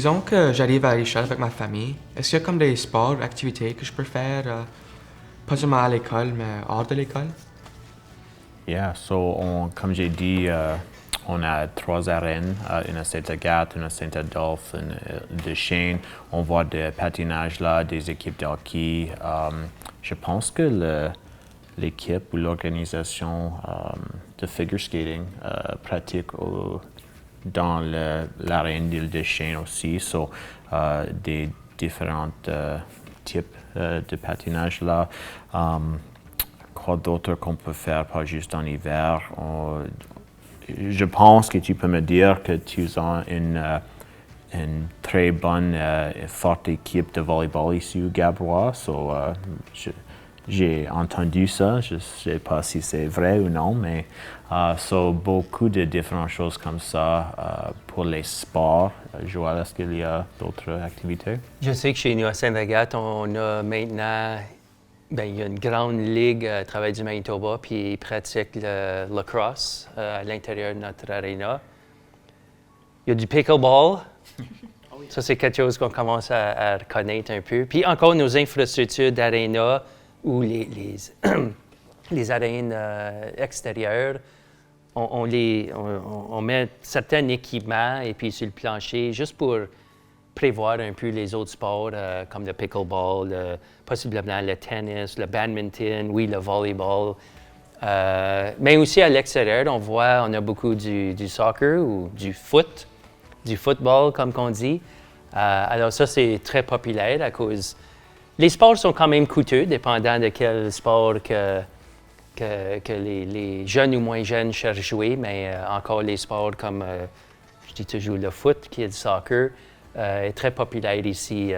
disons que j'arrive à l'échelle avec ma famille. Est-ce qu'il y a comme des sports, activités que je peux faire, pas seulement à l'école, mais hors de l'école? Yeah, comme j'ai dit, on a 3 arènes, une à Saint-Agathe, une à Saint-Adolphe, une de Chêne. On voit des patinages là, des équipes de hockey. Je pense que l'équipe ou l'organisation de figure skating pratique dans l'arène d'Île de Chêne aussi. Des différents types de patinage là. Quoi d'autre qu'on peut faire, pas juste en hiver? Je pense que tu peux me dire que tu as une très bonne et forte équipe de volleyball ici au Gabrois. J'ai entendu ça, je ne sais pas si c'est vrai ou non, mais beaucoup de différentes choses comme ça pour les sports. Joël, est-ce qu'il y a d'autres activités? Je sais que chez nous à Saint-Agathe, on a maintenant, il y a une grande ligue à travers du Manitoba, puis ils pratiquent le lacrosse à l'intérieur de notre aréna. Il y a du pickleball. Ça, c'est quelque chose qu'on commence à reconnaître un peu. Puis encore nos infrastructures d'aréna ou les arènes extérieures, on met certains équipements et puis sur le plancher juste pour prévoir un peu les autres sports comme le pickleball, possiblement le tennis, le badminton, oui, le volleyball. Mais aussi à l'extérieur, on a beaucoup du soccer ou du football, comme qu'on dit. Alors ça, c'est très populaire à cause... Les sports sont quand même coûteux, dépendant de quel sport que les jeunes ou moins jeunes cherchent jouer, mais encore les sports comme, je dis toujours le foot, qui est le soccer, est très populaire ici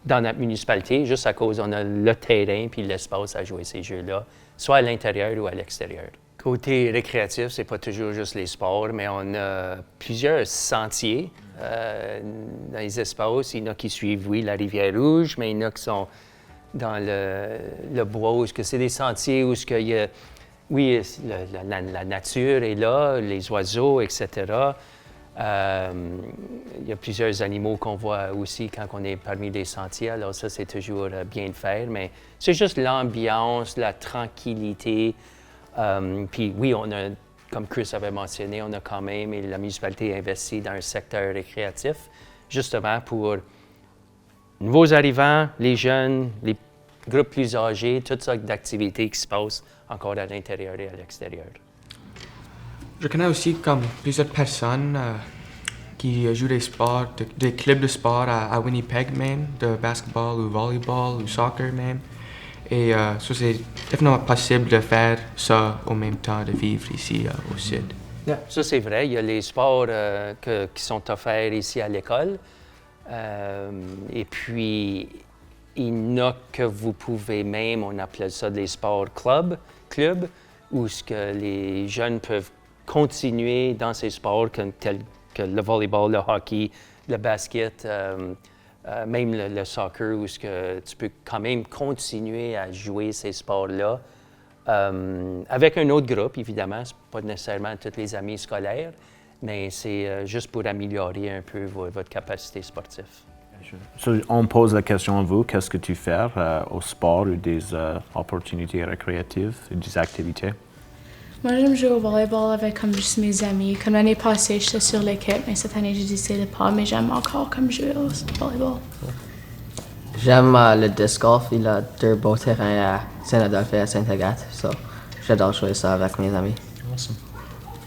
dans notre municipalité, juste à cause on a le terrain puis l'espace à jouer ces jeux-là, soit à l'intérieur ou à l'extérieur. Côté récréatif, c'est pas toujours juste les sports, mais on a plusieurs sentiers dans les espaces. Il y en a qui suivent, oui, la rivière Rouge, mais il y en a qui sont dans le bois, où c'est des sentiers où il y a, oui, la nature est là, les oiseaux, etc. Il y a plusieurs animaux qu'on voit aussi quand on est parmi les sentiers, alors ça, c'est toujours bien de faire, mais c'est juste l'ambiance, la tranquillité. Puis oui, on a, comme Chris avait mentionné, on a quand même, et la municipalité investit dans un secteur récréatif, justement pour nouveaux arrivants, les jeunes, les groupes plus âgés, toutes sortes d'activités qui se passent encore à l'intérieur et à l'extérieur. Je connais aussi comme plusieurs personnes qui jouent des sports, des clubs de sport à Winnipeg même, de basketball ou volleyball ou soccer même. Et ça, c'est définitivement possible de faire ça au même temps de vivre ici au Sud. Yeah. Ça, c'est vrai. Il y a les sports qui sont offerts ici à l'école. Et puis, il y en a que vous pouvez même, on appelle ça des sports club, où ce que les jeunes peuvent continuer dans ces sports tels que le volleyball, le hockey, le basket, même le soccer, où ce que tu peux quand même continuer à jouer ces sports-là avec un autre groupe, évidemment. Ce n'est pas nécessairement tous les amis scolaires, mais c'est juste pour améliorer un peu votre capacité sportive. On pose la question à vous, qu'est-ce que tu fais au sport ou des opportunités récréatives, des activités? Moi, j'aime jouer au volleyball avec comme juste mes amis. Comme l'année passée, j'étais sur l'équipe, mais cette année, j'ai décidé de pas, mais j'aime encore comme jouer au volleyball. J'aime le disc golf. Il a 2 beaux terrains à Saint-Adolphe et à Saint-Agathe. J'adore jouer ça avec mes amis. Awesome.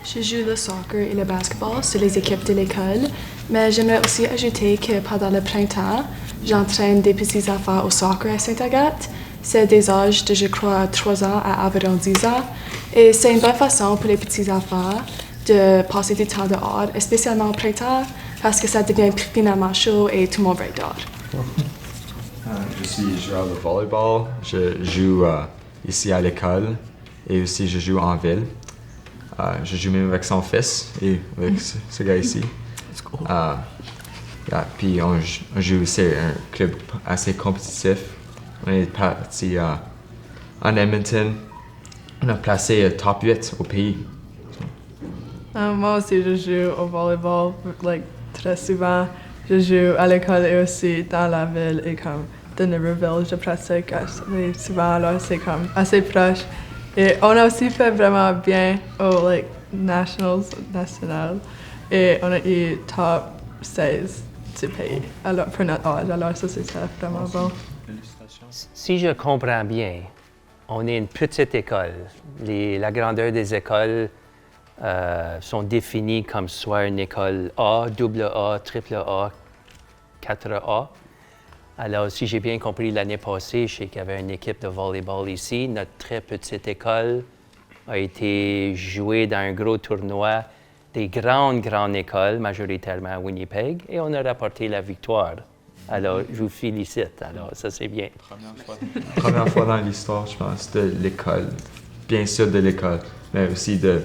Je joue le soccer et le basketball sur les équipes de l'école, mais j'aimerais aussi ajouter que pendant le printemps, j'entraîne des petits enfants au soccer à Saint-Agathe. C'est des âges de, je crois, 3 ans à environ 10 ans. Et c'est une bonne façon pour les petits enfants de passer du temps dehors, spécialement au printemps, parce que ça devient finalement chaud et tout le monde va être dehors. Je suis joueur de volleyball. Je joue ici à l'école et aussi je joue en ville. Je joue même avec son fils et avec ce gars ici. Cool. Puis on joue aussi un club assez compétitif. On est parti en Edmonton. On a placé top 8 au pays. Moi aussi, je joue au volleyball très souvent. je joue à l'école et aussi dans la ville et comme de Niverville, je pratique assez souvent, alors c'est comme assez proche. Et on a aussi fait vraiment bien au like, national, et on a eu top 16 du pays alors, pour notre âge, alors ça c'était vraiment bon. Si je comprends bien, on est une petite école. La grandeur des écoles sont définies comme soit une école A, double A, triple A, 4A. Alors, si j'ai bien compris, l'année passée, je sais qu'il y avait une équipe de volleyball ici. Notre très petite école a été jouée dans un gros tournoi des grandes écoles, majoritairement à Winnipeg, et on a rapporté la victoire. Alors, je vous félicite. Alors, ça, c'est bien. Première fois dans l'histoire, je pense, de l'école. Bien sûr de l'école, mais aussi de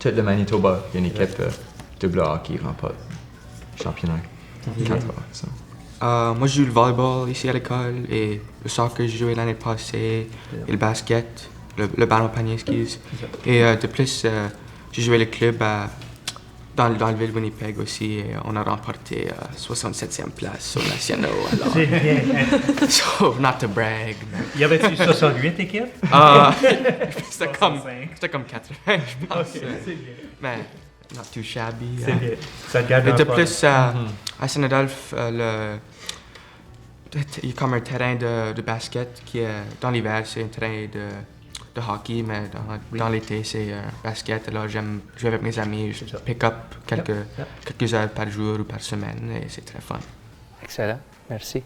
tout le Manitoba. Il y a une équipe double A qui remporte le championnat 4A. So. Moi, je joue le volleyball ici à l'école et le soccer, j'ai joué l'année passée, et le basket, le ballon panier, excuse. Et de plus, j'ai joué le club dans le ville de Winnipeg aussi et on a remporté 67e place au national. Alors, C'est bien. so, not to brag. Mais, Y avait-tu 68 équipes? c'était comme 80, je pense. Ok, c'est bien. Mais, not too shabby. C'est bien. Ça te garde Et en de forme. plus, à Saint-Adolphe, il y a comme un terrain de basket qui est dans l'hiver, c'est un terrain de hockey, mais dans l'été, c'est basket. Alors j'aime jouer avec mes amis, je pick up quelques heures par jour ou par semaine et c'est très fun. Excellent. Merci.